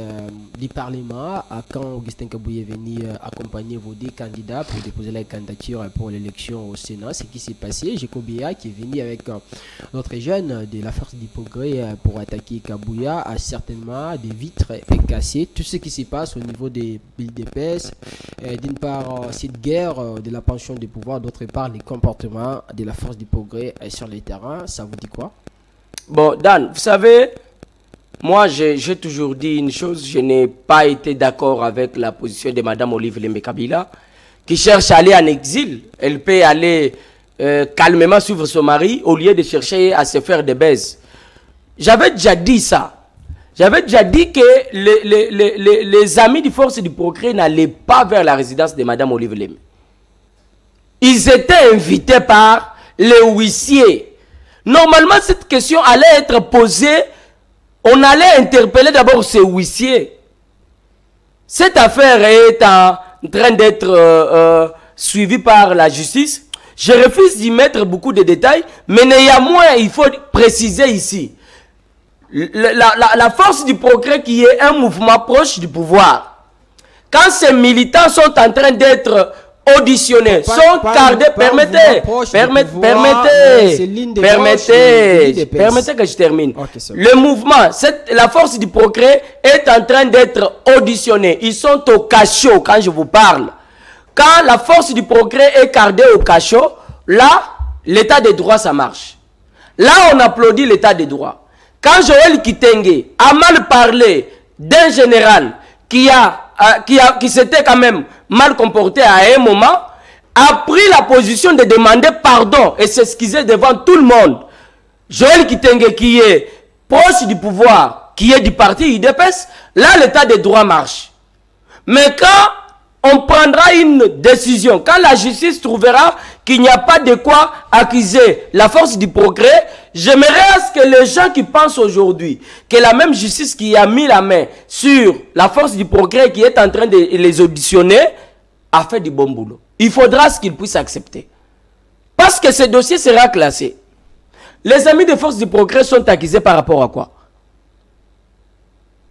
du Parlement quand Augustin Kabouya est venu accompagner vos deux candidats pour déposer la candidature pour l'élection au Sénat. Ce qui s'est passé, Jekobea qui est venu avec notre jeune de la force du progrès pour attaquer Kabouya a certainement des vitres cassées. Tout ce qui se passe au niveau des l'UDPS, d'une part cette guerre de la pension des pouvoirs, d'autre part les comportements de la force du progrès sur les terrains, ça vous dit quoi?
Bon, Dan, vous savez, moi j'ai toujours dit une chose, je n'ai pas été d'accord avec la position de Mme Olive Lembe Kabila, qui cherche à aller en exil. Elle peut aller calmement suivre son mari au lieu de chercher à se faire des baises. J'avais déjà dit ça. J'avais déjà dit que les amis du Force du Progrès n'allaient pas vers la résidence de Mme Olive Lembe. Ils étaient invités par les huissiers. Normalement, cette question allait être posée. On allait interpeller d'abord ces huissiers. Cette affaire est en train d'être suivie par la justice. Je refuse d'y mettre beaucoup de détails, mais néanmoins, il faut préciser ici. La force du progrès qui est un mouvement proche du pouvoir. Quand ces militants sont en train d'être auditionnés, sont cardés. Permettez que je termine. Okay, le mouvement, la force du progrès est en train d'être auditionnée. Ils sont au cachot quand je vous parle. Quand la force du progrès est cardée au cachot, là, l'état des droits, ça marche. Là, on applaudit l'état des droits. Quand Joël Kitenge a mal parlé d'un général qui s'était quand même mal comporté à un moment, a pris la position de demander pardon et s'excuser devant tout le monde. Joël Kitenge, qui est proche du pouvoir, qui est du parti UDPS, là l'état des droits marche. Mais quand on prendra une décision, quand la justice trouvera qu'il n'y a pas de quoi accuser la force du progrès, j'aimerais à ce que les gens qui pensent aujourd'hui que la même justice qui a mis la main sur la force du progrès qui est en train de les auditionner a fait du bon boulot. Il faudra ce qu'ils puissent accepter. Parce que ce dossier sera classé. Les amis de force du progrès sont accusés par rapport à quoi?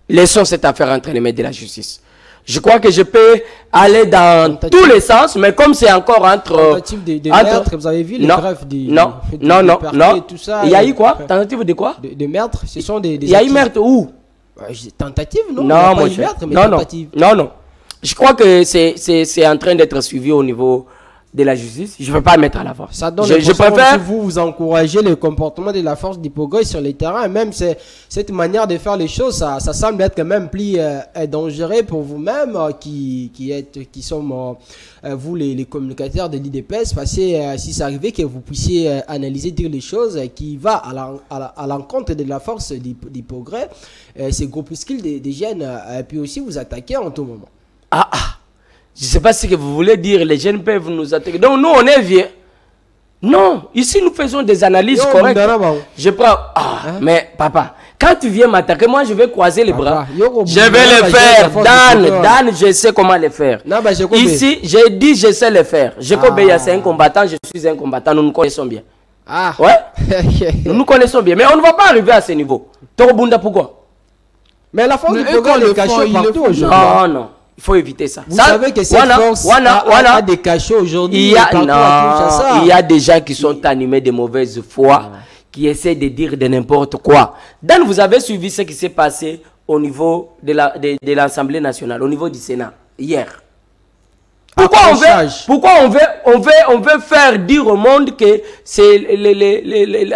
Laissons cette affaire entre les mains de la justice. Je crois que je peux aller dans tous les sens, mais comme c'est encore entre...
Tentative de meurtre, vous avez vu les greffes
non.
tout ça.
Il y a eu quoi? Tentative de quoi?
De meurtre, ce sont des
il y a eu meurtre où?
Tentative, non?
Non, moi, non. Je crois que c'est en train d'être suivi au niveau de la justice. Je ne veux pas mettre à la force.
Ça donne je préfère que vous encouragez le comportement de la force du progrès sur les terrains. Même cette manière de faire les choses, ça semble être quand même plus dangereux pour vous-même qui sommes vous les communicateurs de l'IDPS. Parce que si ça arrivait que vous puissiez analyser, dire les choses qui va à l'encontre de la force du progrès, ces groupuscules des jeunes, puis aussi vous attaquer en tout moment.
Je ne sais pas ce que vous voulez dire, les jeunes peuvent nous attaquer. Donc nous, on est vieux. Non, ici nous faisons des analyses correctes. Je prends... mais papa, quand tu viens m'attaquer, moi je vais croiser les bras. Je vais le faire. Dan, je sais comment le faire. Ici, j'ai dit je sais le faire. Jacob Beya, c'est un combattant, je suis un combattant, nous nous connaissons bien. Ouais. Nous nous connaissons bien, mais on ne va pas arriver à ce niveau. Torobunda, pourquoi?
Mais la force du progrès est cachée partout aujourd'hui.
Non. Il faut éviter ça.
Vous savez que cette force a des cachots aujourd'hui.
Il y a des gens qui sont animés de mauvaise foi, qui essaient de dire de n'importe quoi. Dan, vous avez suivi ce qui s'est passé au niveau de l'Assemblée nationale, au niveau du Sénat, hier. Pourquoi on veut faire dire au monde que c'est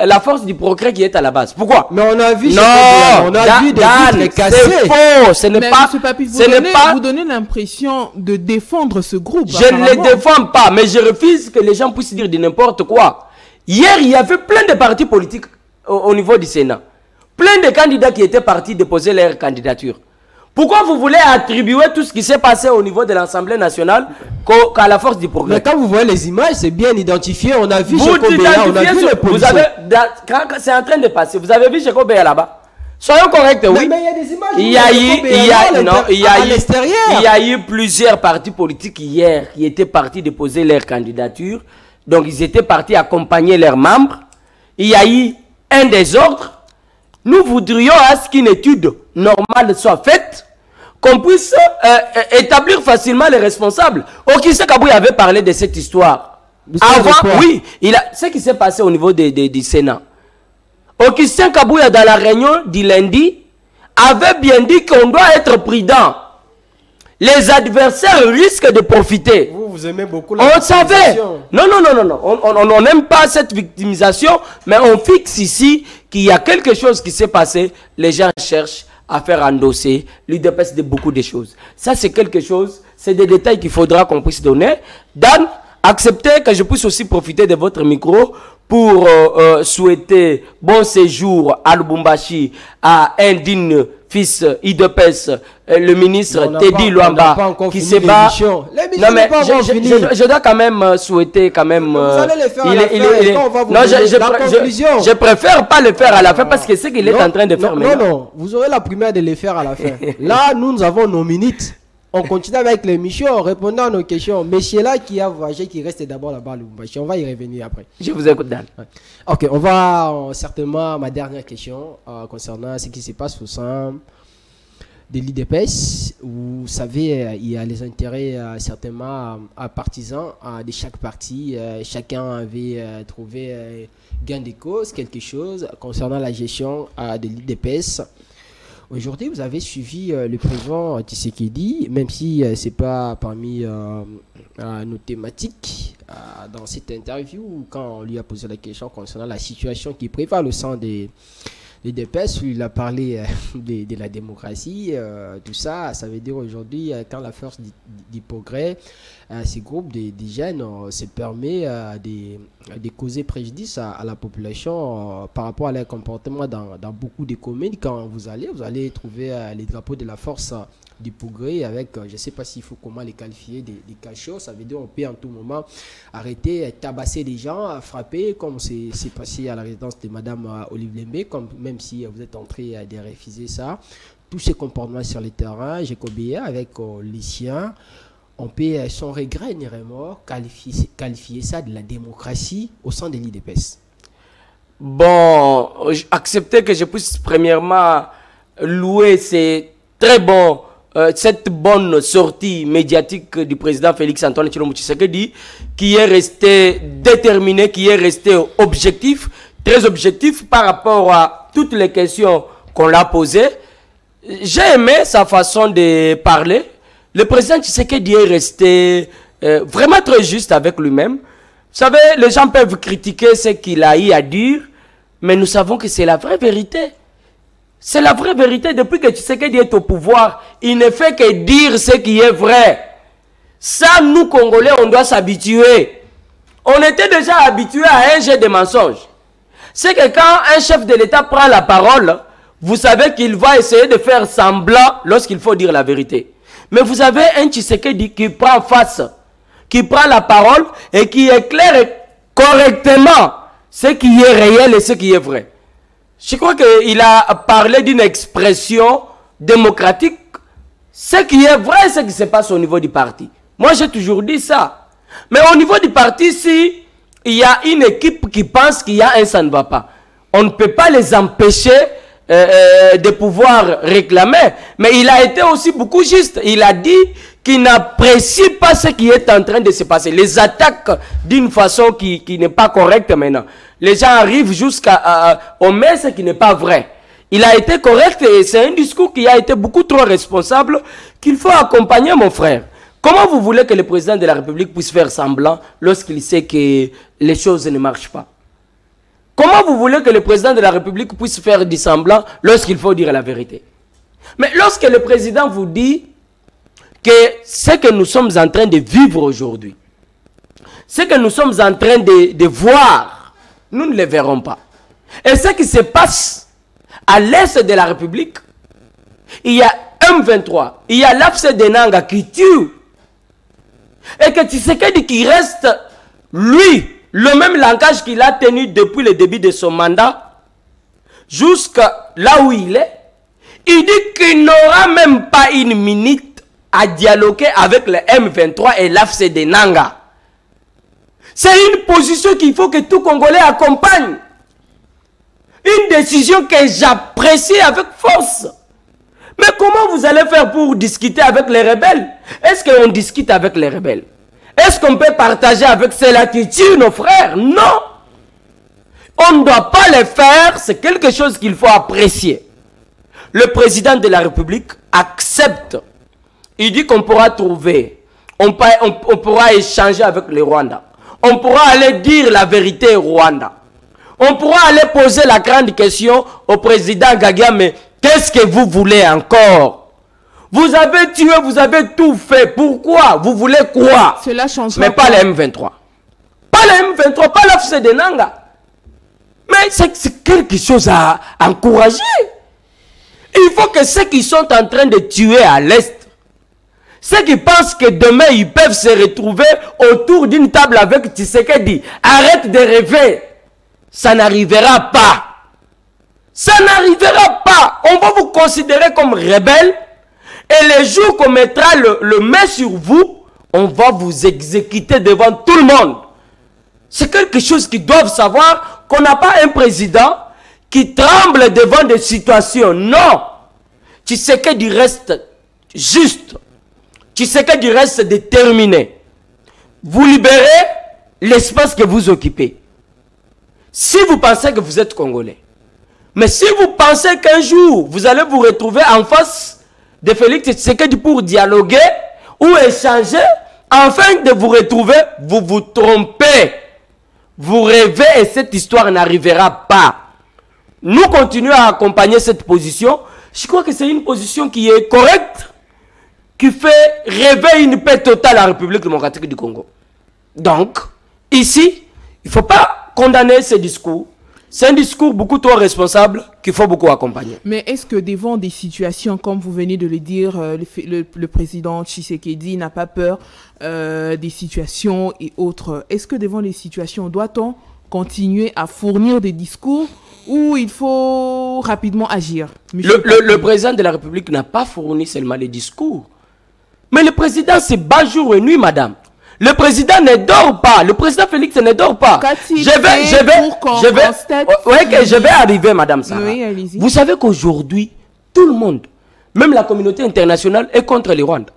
la force du progrès qui est à la base? Pourquoi?
Mais on a vu,
des vitres cassées. C'est faux. Ce n'est pas.
Vous donnez l'impression de défendre ce groupe.
Je ne le défends pas, mais je refuse que les gens puissent dire de n'importe quoi. Hier, il y avait plein de partis politiques au niveau du Sénat. Plein de candidats qui étaient partis déposer leur candidature. Pourquoi vous voulez attribuer tout ce qui s'est passé au niveau de l'Assemblée nationale qu'à la force du progrès?
Mais quand vous voyez les images, c'est bien identifié. On a vu
Jacob Beya, on a vu les policiers. C'est en train de passer. Vous avez vu Jacob Beya là-bas? Soyons corrects, oui.
Mais il y a des images.
Il y a eu plusieurs partis politiques hier qui étaient partis déposer leur candidature. Donc ils étaient partis accompagner leurs membres. Il y a eu un désordre. Nous voudrions à ce qu'une étude normale soit faite, qu'on puisse établir facilement les responsables. Okissé Kaboui avait parlé de cette histoire. Avant, oui, ce qui s'est passé au niveau du Sénat. Okissé Kaboui, dans la réunion du lundi, avait bien dit qu'on doit être prudent. Les adversaires risquent de profiter.
Vous aimez beaucoup la victimisation.
On savait. Non. On n'aime pas cette victimisation, mais on fixe ici qu'il y a quelque chose qui s'est passé. Les gens cherchent à faire endosser l'UDPS de beaucoup de choses. Ça, c'est quelque chose, c'est des détails qu'il faudra qu'on puisse donner. Dan, acceptez que je puisse aussi profiter de votre micro pour souhaiter bon séjour à Lubumbashi, à un digne fils IDPS, le ministre Teddy Luamba, qui se bat. Non mais je dois quand même souhaiter quand même.
Vous allez le faire à la fin.
Non, je préfère pas le faire à la fin parce que c'est qu'il est en train de faire maintenant.
Non, vous aurez la première de le faire à la fin. Là, nous avons nos minutes. On continue avec l'émission en répondant à nos questions. Monsieur là qui a voyagé, qui reste d'abord là-bas, on va y revenir après.
Je vous écoute, Dan.
Ok, on va certainement ma dernière question concernant ce qui se passe au sein de l'IDPS. Vous vous savez, il y a les intérêts certainement partisans de chaque parti. Chacun avait trouvé gain de cause, quelque chose concernant la gestion de l'IDPS. Aujourd'hui, vous avez suivi le président Tshisekedi, même si ce n'est pas parmi nos thématiques dans cette interview, quand on lui a posé la question concernant la situation qui prévale au sein des DPS, il a parlé de la démocratie, tout ça. Ça veut dire aujourd'hui, quand la force du progrès, ces groupes de jeunes se permet de causer préjudice à la population par rapport à leur comportement dans beaucoup de communes. Quand vous allez trouver les drapeaux de la force du progrès avec, je ne sais pas s'il faut comment les qualifier, des cachots. Ça veut dire qu'on peut en tout moment arrêter, tabasser les gens, frapper, comme c'est passé à la résidence de Madame Olive Lembe, même si vous êtes en train de refuser ça. Tous ces comportements sur le terrain, j'ai obéi avec les siens. On peut, sans regret ni remords, qualifier ça de la démocratie au sein de l'IDPS.
Bon, accepter que je puisse premièrement louer ces très bons cette bonne sortie médiatique du président Félix Antoine Tshilombo Tshisekedi, qui est resté déterminé, qui est resté objectif, très objectif par rapport à toutes les questions qu'on l'a posées. J'ai aimé sa façon de parler. Le président Tshisekedi est resté vraiment très juste avec lui-même. Vous savez, les gens peuvent critiquer ce qu'il a eu à dire, mais nous savons que c'est la vraie vérité. C'est la vraie vérité. Depuis que Tshisekedi est au pouvoir, il ne fait que dire ce qui est vrai. Ça, nous, Congolais, on doit s'habituer. On était déjà habitués à un jet de mensonges. C'est que quand un chef de l'État prend la parole, vous savez qu'il va essayer de faire semblant lorsqu'il faut dire la vérité. Mais vous avez un Tshisekedi qui prend face, qui prend la parole et qui éclaire correctement ce qui est réel et ce qui est vrai. Je crois qu'il a parlé d'une expression démocratique. Ce qui est vrai, c'est ce qui se passe au niveau du parti. Moi, j'ai toujours dit ça. Mais au niveau du parti, si il y a une équipe qui pense qu'il y a un ça ne va pas, on ne peut pas les empêcher de pouvoir réclamer. Mais il a été aussi beaucoup juste. Il a dit qu'il n'apprécie pas ce qui est en train de se passer. Les attaques d'une façon qui n'est pas correcte maintenant. Les gens arrivent jusqu'au mais ce qui n'est pas vrai. Il a été correct et c'est un discours qui a été beaucoup trop responsable qu'il faut accompagner, mon frère. Comment vous voulez que le président de la République puisse faire semblant lorsqu'il sait que les choses ne marchent pas? Comment vous voulez que le président de la République puisse faire du semblant lorsqu'il faut dire la vérité? Mais lorsque le président vous dit que ce que nous sommes en train de vivre aujourd'hui, ce que nous sommes en train de voir, nous ne le verrons pas. Et ce qui se passe à l'est de la République, il y a M23, il y a l'AFC de Nanga qui tue. Et que Tshisekedi qui reste, lui, le même langage qu'il a tenu depuis le début de son mandat, jusqu'à là où il est, il dit qu'il n'aura même pas une minute à dialoguer avec le M23 et l'AFC de Nanga. C'est une position qu'il faut que tout Congolais accompagne. Une décision que j'apprécie avec force. Mais comment vous allez faire pour discuter avec les rebelles? Est-ce qu'on discute avec les rebelles? Est-ce qu'on peut partager avec ceux-là qui tuent nos frères? Non. On ne doit pas le faire. C'est quelque chose qu'il faut apprécier. Le président de la République accepte. Il dit qu'on pourra trouver. On pourra échanger avec le Rwanda. On pourra aller dire la vérité au Rwanda. On pourra aller poser la grande question au président Gagia, mais qu'est-ce que vous voulez encore? Vous avez tué, vous avez tout fait. Pourquoi? Vous voulez quoi?
Cela change
mais pas le M23. Pas le M23, pas l'AFC de Nanga. Mais c'est quelque chose à encourager. Il faut que ceux qui sont en train de tuer à l'Est, ceux qui pensent que demain ils peuvent se retrouver autour d'une table avec Tshisekedi, arrête de rêver. Ça n'arrivera pas. Ça n'arrivera pas. On va vous considérer comme rebelle. Et les jours qu'on mettra le main sur vous, on va vous exécuter devant tout le monde. C'est quelque chose qu'ils doivent savoir, qu'on n'a pas un président qui tremble devant des situations. Non. Tshisekedi reste juste. Tshisekedi reste déterminé. Vous libérez l'espace que vous occupez. Si vous pensez que vous êtes Congolais. Mais si vous pensez qu'un jour, vous allez vous retrouver en face de Félix Tshisekedi pour dialoguer ou échanger, afin de vous retrouver, vous vous trompez. Vous rêvez et cette histoire n'arrivera pas. Nous continuons à accompagner cette position. Je crois que c'est une position qui est correcte, qui fait rêver une paix totale à la République démocratique du Congo. Donc, ici, il ne faut pas condamner ce discours. C'est un discours beaucoup trop responsable qu'il faut beaucoup accompagner.
Mais est-ce que devant des situations, comme vous venez de le dire, le président Tshisekedi n'a pas peur des situations et autres? Est-ce que devant les situations, doit-on continuer à fournir des discours ou il faut rapidement agir?
Le président de la République n'a pas fourni seulement les discours. Mais le président se bat jour et nuit, madame. Le président ne dort pas. Le président Félix ne dort pas. Je vais arriver, madame Sarah. Oui, vous savez qu'aujourd'hui, tout le monde, même la communauté internationale, est contre les Rwandais.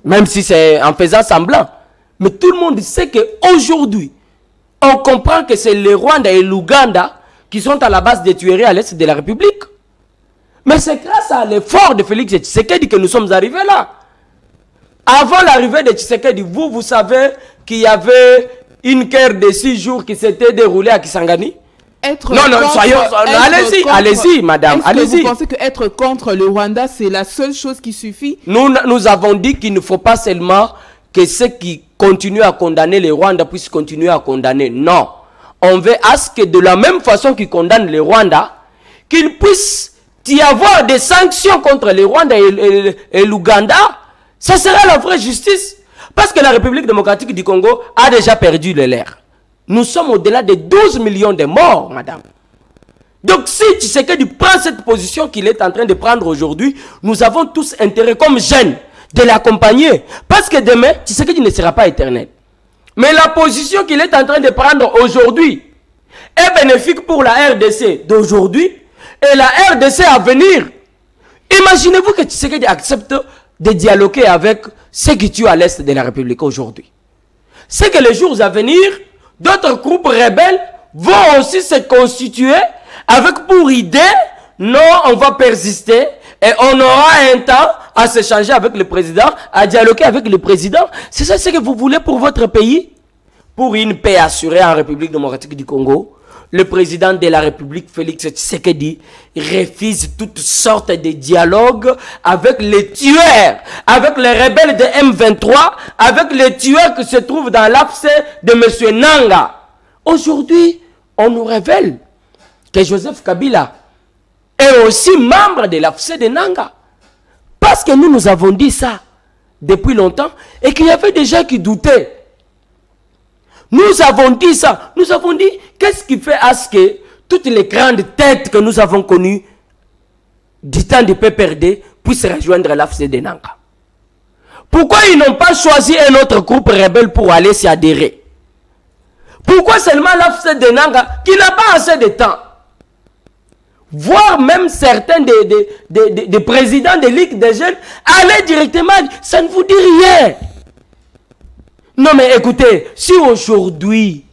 Même si c'est en faisant semblant. Mais tout le monde sait qu'aujourd'hui, on comprend que c'est le Rwanda et l'Ouganda qui sont à la base des tueries à l'est de la République. Mais c'est grâce à l'effort de Félix Tshisekedi que nous sommes arrivés là. Avant l'arrivée de Tshisekedi, vous savez qu'il y avait une guerre de 6 jours qui s'était déroulée à Kisangani. Allez-y, madame.
Vous pensez qu'être contre le Rwanda, c'est la seule chose qui suffit?
Nous avons dit qu'il ne faut pas seulement que ceux qui continuent à condamner le Rwanda puissent continuer à condamner. Non. On veut à ce que de la même façon qu'ils condamnent le Rwanda, qu'il puisse y avoir des sanctions contre le Rwanda et l'Ouganda. Ça sera la vraie justice. Parce que la République démocratique du Congo a déjà perdu le l'air. Nous sommes au-delà de 12 millions de morts, madame. Donc si Tshisekedi prend cette position qu'il est en train de prendre aujourd'hui, nous avons tous intérêt comme jeunes de l'accompagner. Parce que demain, Tshisekedi ne sera pas éternel. Mais la position qu'il est en train de prendre aujourd'hui est bénéfique pour la RDC d'aujourd'hui et la RDC à venir. Imaginez-vous que Tshisekedi accepte de dialoguer avec ceux qui tuent à l'est de la République aujourd'hui. C'est que les jours à venir, d'autres groupes rebelles vont aussi se constituer avec pour idée, non, on va persister et on aura un temps à s'échanger avec le président, à dialoguer avec le président. C'est ça ce que vous voulez pour votre pays? Pour une paix assurée en République démocratique du Congo, le président de la République, Félix Tshisekedi, refuse toutes sortes de dialogues avec les tueurs, avec les rebelles de M23, avec les tueurs qui se trouvent dans l'AFC de M. Nanga. Aujourd'hui, on nous révèle que Joseph Kabila est aussi membre de l'AFC de Nanga. Parce que nous avons dit ça depuis longtemps et qu'il y avait des gens qui doutaient. Nous avons dit ça. Nous avons dit, qu'est-ce qui fait à ce que toutes les grandes têtes que nous avons connues du temps du PPRD puissent rejoindre l'AFC de Nanga? Pourquoi ils n'ont pas choisi un autre groupe rebelle pour aller s'y adhérer? Pourquoi seulement l'AFC de Nanga qui n'a pas assez de temps? Voire même certains des présidents des ligues des jeunes aller directement, ça ne vous dit rien. Non mais écoutez, si aujourd'hui,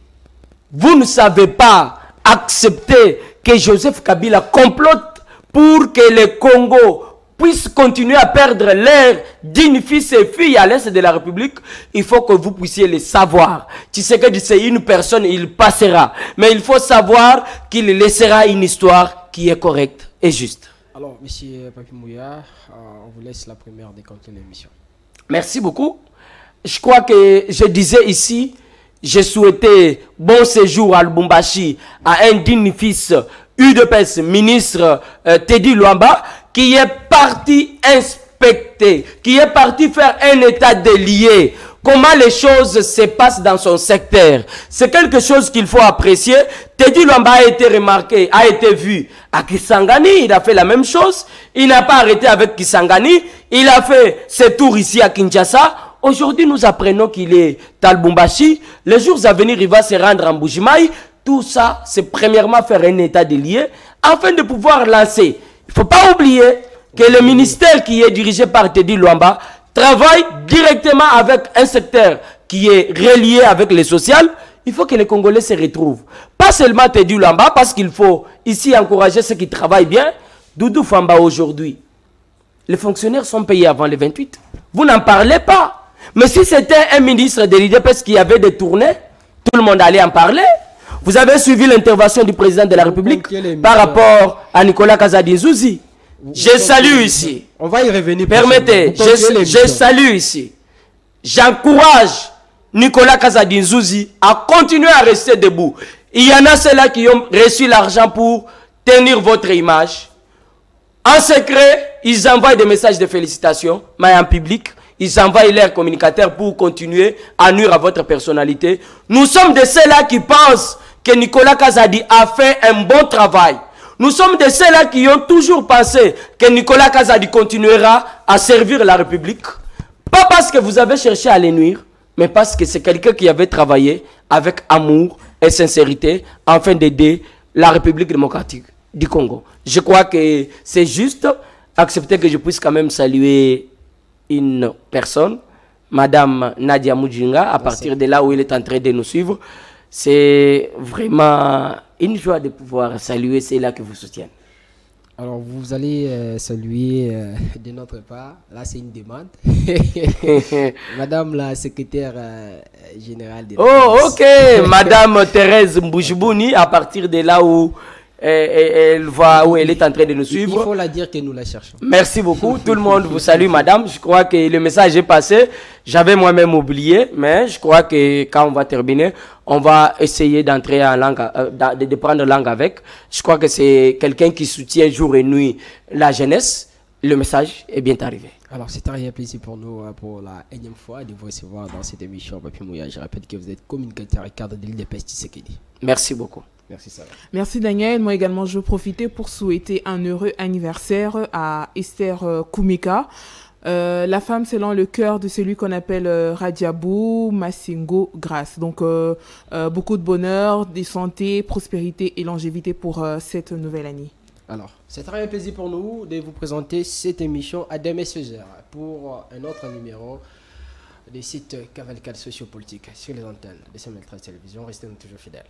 vous ne savez pas accepter que Joseph Kabila complote pour que le Congo puisse continuer à perdre l'air dignes fils et filles à l'est de la République, il faut que vous puissiez le savoir. Tu sais que c'est une personne, il passera. Mais il faut savoir qu'il laissera une histoire qui est correcte et juste.
Alors, monsieur Papi Mouya, on vous laisse la première de continuer l'émission.
Merci beaucoup. Je crois que je disais ici, j'ai souhaité bon séjour à Lubumbashi à un digne fils UDPS, ministre Teddy Luamba, qui est parti inspecter, qui est parti faire un état des lieux. Comment les choses se passent dans son secteur. C'est quelque chose qu'il faut apprécier. Teddy Luamba a été remarqué, a été vu à Kisangani. Il a fait la même chose. Il n'a pas arrêté avec Kisangani. Il a fait ses tours ici à Kinshasa. Aujourd'hui, nous apprenons qu'il est à Lubumbashi. Les jours à venir, il va se rendre en Mbuji-Mayi. Tout ça, c'est premièrement faire un état des lieux afin de pouvoir lancer. Il ne faut pas oublier que le ministère qui est dirigé par Teddy Luamba travaille directement avec un secteur qui est relié avec le social, il faut que les Congolais se retrouvent. Pas seulement Teddy Lamba, parce qu'il faut ici encourager ceux qui travaillent bien. Doudou Famba aujourd'hui, les fonctionnaires sont payés avant le 28. Vous n'en parlez pas. Mais si c'était un ministre de l'IDPS qui avait des tournées, tout le monde allait en parler. Vous avez suivi l'intervention du président de la République par rapport à Nicolas Kazadi-Nzouzi. Je salue ici.
On va y revenir.
Permettez, je salue ici. J'encourage Nicolas Kazadi-Nzouzi à continuer à rester debout. Il y en a ceux-là qui ont reçu l'argent pour tenir votre image. En secret, ils envoient des messages de félicitations, mais en public, ils envoient leurs communicateurs pour continuer à nuire à votre personnalité. Nous sommes de ceux-là qui pensent que Nicolas Kazadi a fait un bon travail. Nous sommes de ceux-là qui ont toujours pensé que Nicolas Kazadi continuera à servir la République. Pas parce que vous avez cherché à les nuire, mais parce que c'est quelqu'un qui avait travaillé avec amour et sincérité afin d'aider la République démocratique du Congo. Je crois que c'est juste accepter que je puisse quand même saluer une personne, Madame Nadia Mujinga, à partir de là où elle est en train de nous suivre. C'est vraiment une joie de pouvoir saluer ceux-là qui vous soutiennent.
Alors, vous allez saluer de notre part. Là, c'est une demande. Madame la secrétaire générale de la
Oh, ok. Madame Thérèse Mboujibouni, à partir de là où elle va, où elle est en train de nous suivre.
Il faut la dire que nous la cherchons.
Merci beaucoup. Tout le monde vous salue, madame. Je crois que le message est passé. J'avais moi-même oublié, mais je crois que quand on va terminer, on va essayer d'entrer en langue, de prendre langue avec. Je crois que c'est quelqu'un qui soutient jour et nuit la jeunesse. Le message est bien arrivé.
Alors, c'est un réel plaisir pour nous, pour la énième fois, de vous recevoir dans cette émission. Papi Mouya, je rappelle que vous êtes communicateur et cadre de l'île des Pestes Tshisekedi.
Merci beaucoup.
Merci, Sarah.
Merci, Daniel. Moi également, je veux profiter pour souhaiter un heureux anniversaire à Esther Koumika. La femme selon le cœur de celui qu'on appelle Radiabou Massingo Grasse. Donc, beaucoup de bonheur, de santé, prospérité et longévité pour cette nouvelle année.
Alors, c'est un réel plaisir pour nous de vous présenter cette émission à demain 16h pour un autre numéro des sites Cavalcade sociopolitique sur les antennes de CML13 Télévision. Restez toujours fidèles.